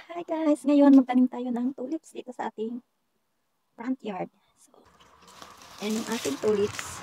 Hi guys! Ngayon magtanim tayo ng tulips dito sa ating front yard. So, yan yung ating tulips.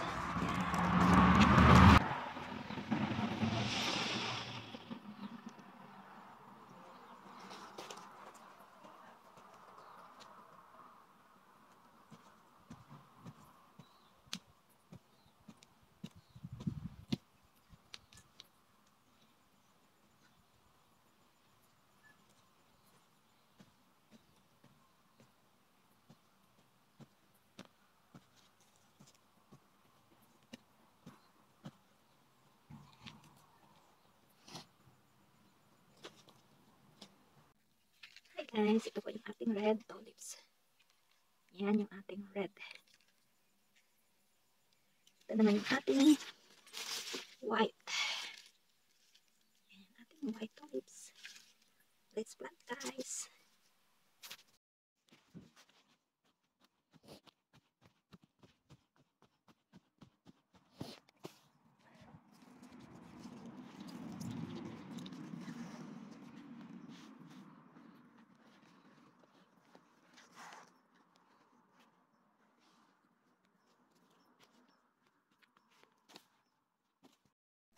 Hi guys! Ito po yung ating red tulips. Yan yung ating red. Ito naman yung ating white. Yan yung ating white tulips. Let's plant guys!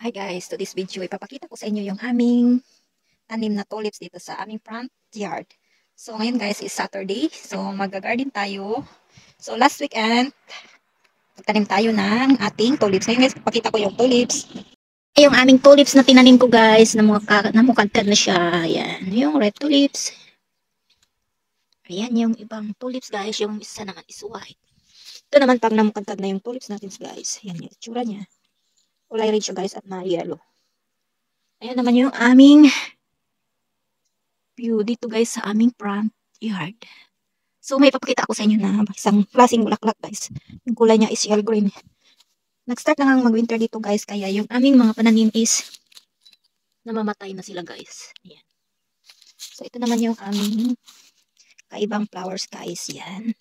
Hi guys! To this video, ipapakita ko sa inyo yung aming tanim na tulips dito sa aming front yard. So ngayon guys is Saturday. So mag-garden tayo. So last weekend, magtanim tayo ng ating tulips. Ngayon guys, ipapakita ko yung tulips. Yung aming tulips na tinanim ko guys, namukadkad na siya. Ayan, yung red tulips. Ayan yung ibang tulips guys, yung isa naman is white. Ito naman pag namukadkad na yung tulips natin guys. Ayan yung itsura niya. Kulay red siya guys at na yellow. Ayan naman yung aming view dito guys sa aming front yard. So may papakita ako sa inyo na isang klaseng bulaklak guys. Yung kulay niya is yellow green. Nag-start na nga mag-winter dito guys, kaya yung aming mga pananim is namamatay na sila guys. Ayan. So ito naman yung aming kaibang flowers guys. Yan.